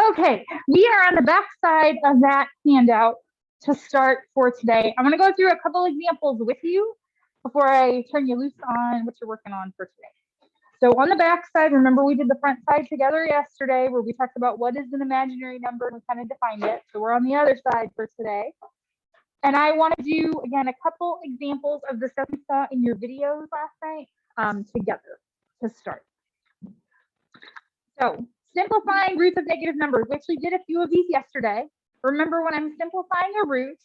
Okay, we are on the back side of that handout to start for today. I'm going to go through a couple examples with you before I turn you loose on what you're working on for today. So on the back side, remember we did the front side together yesterday where we talked about what is an imaginary number and we kind of defined it. So we're on the other side for today. And I want to do, again, a couple examples of the stuff we saw in your videos last night together to start. So simplifying roots of negative numbers. We actually did a few of these yesterday. Remember, when I'm simplifying a root,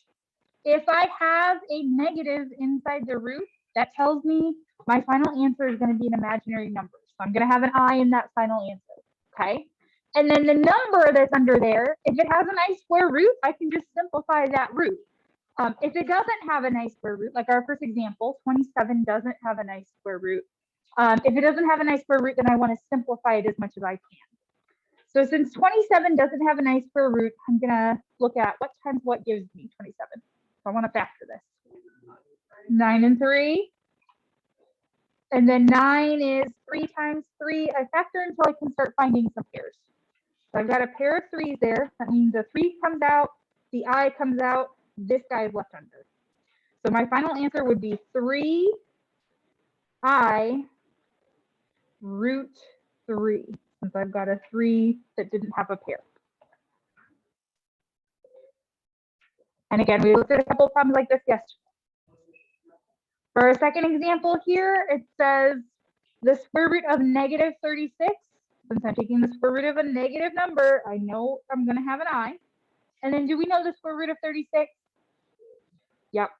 if I have a negative inside the root, that tells me my final answer is going to be an imaginary number. So I'm going to have an I in that final answer, okay? And then the number that's under there, if it has a nice square root, I can just simplify that root. If it doesn't have a nice square root, like our first example, 27 doesn't have a nice square root. If it doesn't have a nice square root, then I want to simplify it as much as I can. So since 27 doesn't have a nice square root, I'm going to look at what times what gives me 27. So I want to factor this. 9 and 3. And then 9 is 3 times 3. I factor until I can start finding some pairs. So I've got a pair of 3s there. That means the 3 comes out, the I comes out, this guy is left under. So my final answer would be 3I root 3, since I've got a 3 that didn't have a pair. And again, we looked at a couple of problems like this yesterday. For our second example here, it says the square root of negative 36. Since I'm taking the square root of a negative number, I know I'm going to have an I. And then do we know the square root of 36? Yep.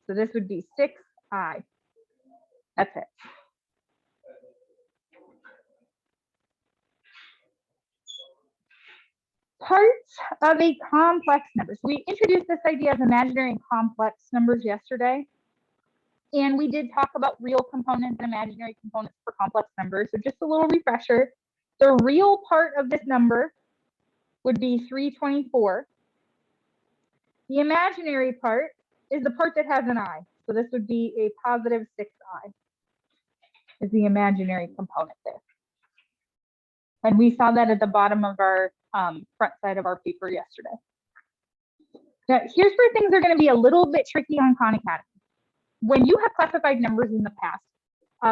So this would be 6I. That's it. Parts of a complex number. So we introduced this idea of imaginary and complex numbers yesterday. And we did talk about real components and imaginary components for complex numbers. So just a little refresher. The real part of this number would be 324. The imaginary part is the part that has an I. So this would be a positive 6I is the imaginary component there. And we saw that at the bottom of our front side of our paper yesterday. Now, here's where things are going to be a little bit tricky on Khan Academy. When you have classified numbers in the past,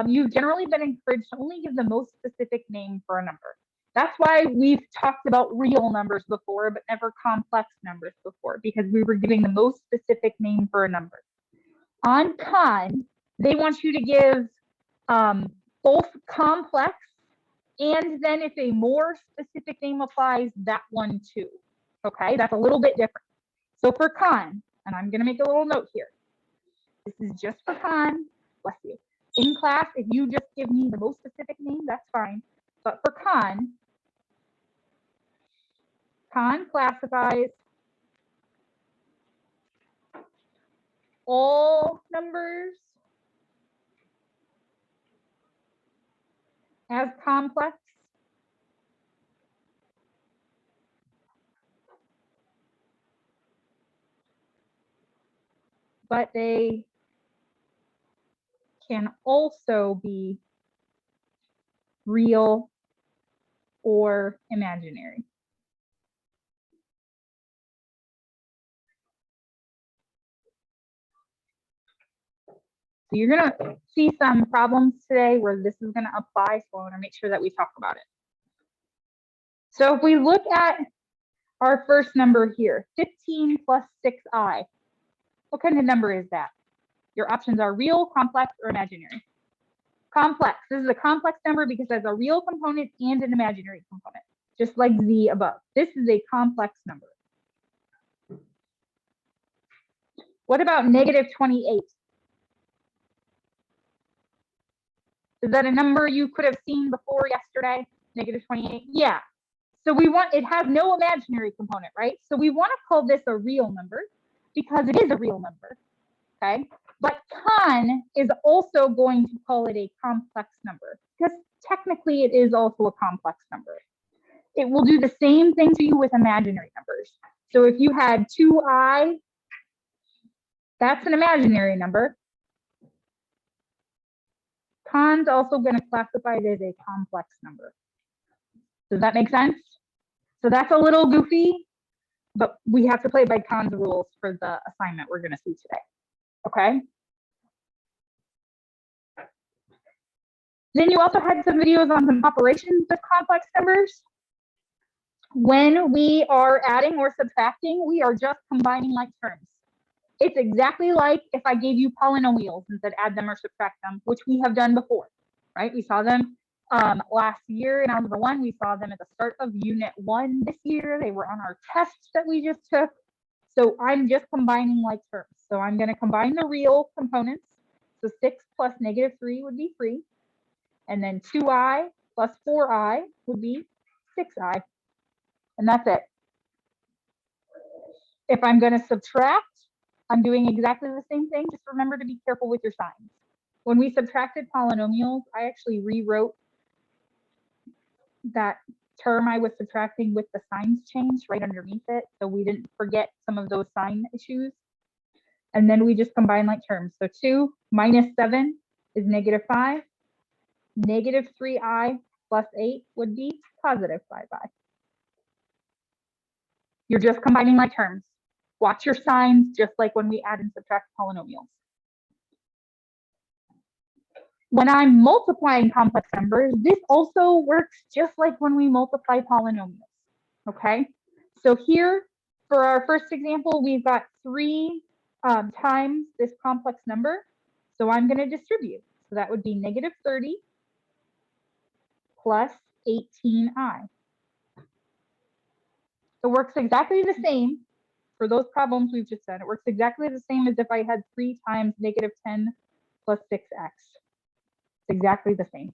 you've generally been encouraged to only give the most specific name for a number. That's why we've talked about real numbers before, but never complex numbers before, because we were giving the most specific name for a number. On Khan, they want you to give both complex and then if a more specific name applies, that one too. Okay, that's a little bit different. So for Khan, and I'm going to make a little note here. This is just for Khan, bless you. In class, if you just give me the most specific name, that's fine. But for Khan classifies all numbers as complex but they can also be real or imaginary. So you're going to see some problems today where this is going to apply, so I want to make sure that we talk about it. So if we look at our first number here, 15 plus 6I, what kind of number is that? Your options are real, complex, or imaginary. Complex. This is a complex number because it has a real component and an imaginary component, just like the above. This is a complex number. What about negative 28? Is that a number you could have seen before yesterday? Negative 28? Yeah. So we want, it has no imaginary component, right? So we want to call this a real number because it is a real number, okay? But Khan is also going to call it a complex number because technically it is also a complex number. It will do the same thing to you with imaginary numbers. So if you had 2I, that's an imaginary number. Khan's also going to classify it as a complex number. Does that make sense? So that's a little goofy, but we have to play by Khan's rules for the assignment we're going to see today. Okay. Then you also had some videos on some operations with complex numbers. When we are adding or subtracting, we are just combining like terms. It's exactly like if I gave you polynomials and said add them or subtract them, which we have done before, right? We saw them last year in Algebra 1. We saw them at the start of Unit 1 this year. They were on our tests that we just took. So I'm just combining like terms. So I'm going to combine the real components. So 6 plus -3 would be 3. And then 2i plus 4i would be 6i. And that's it. If I'm going to subtract, I'm doing exactly the same thing. Just remember to be careful with your signs. When we subtracted polynomials, I actually rewrote that term I was subtracting with the signs changed right underneath it. So we didn't forget some of those sign issues. And then we just combine like terms. So 2 minus 7 is -5. -3i plus 8 would be +5i. You're just combining like terms. Watch your signs, just like when we add and subtract polynomials. When I'm multiplying complex numbers, this also works just like when we multiply polynomials, okay? So here, for our first example, we've got 3 times this complex number. So I'm going to distribute. So that would be -30 plus 18i. It works exactly the same for those problems we've just done. It works exactly the same as if I had 3 times -10 plus 6x. It's exactly the same.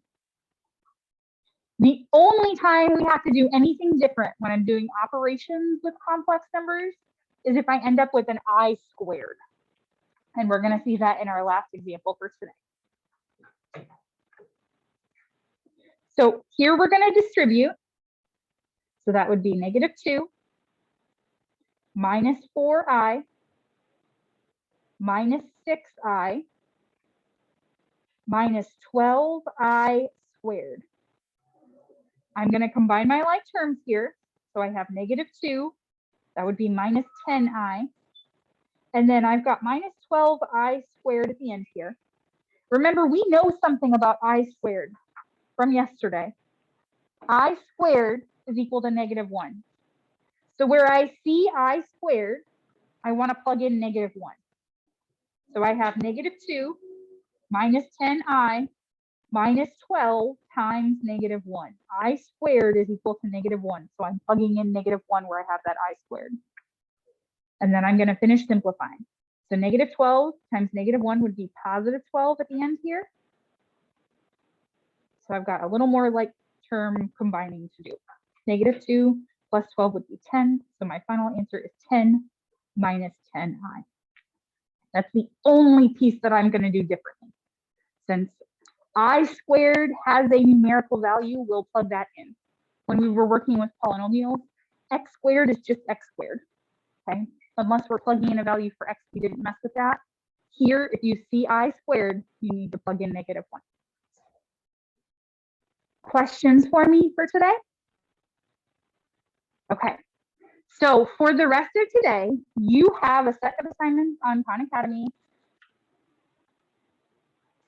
The only time we have to do anything different when I'm doing operations with complex numbers is if I end up with an I squared. And we're going to see that in our last example for today. So here we're going to distribute. So that would be -2 minus 4i minus 6i minus 12i squared. I'm going to combine my like terms here. So I have -2, that would be minus 10i. And then I've got minus 12i squared at the end here. Remember, we know something about I squared from yesterday. I squared is equal to -1. So where I see I squared, I want to plug in -1. So I have -2 minus 10i minus 12 times -1. I squared is equal to -1. So I'm plugging in -1 where I have that I squared. And then I'm going to finish simplifying. So -12 times -1 would be +12 at the end here. So I've got a little more like term combining to do. -2 plus 12 would be 10. So my final answer is 10 minus 10i. That's the only piece that I'm going to do differently. Since I squared has a numerical value, we'll plug that in. When we were working with polynomials, x squared is just x squared, okay? Unless we're plugging in a value for x, we didn't mess with that. Here, if you see I squared, you need to plug in -1. Questions for me for today? Okay, so for the rest of today, you have a set of assignments on Khan Academy.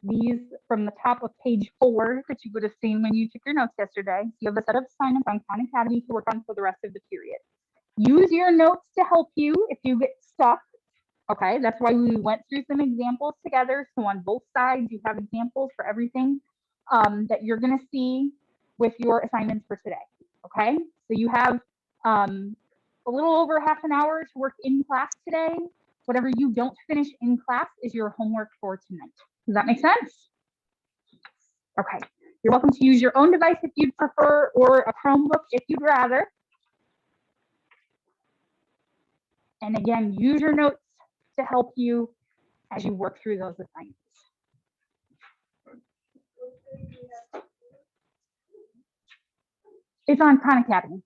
These from the top of page 4 that you would have seen when you took your notes yesterday. You have a set of assignments on Khan Academy to work on for the rest of the period. Use your notes to help you if you get stuck. Okay, that's why we went through some examples together. So on both sides, you have examples for everything that you're going to see with your assignments for today. Okay, so you have a little over half an hour to work in class today. Whatever you don't finish in class is your homework for tonight. Does that make sense? Okay, you're welcome to use your own device if you'd prefer, or a Chromebook if you'd rather. And again, use your notes to help you as you work through those assignments. It's on Khan Academy.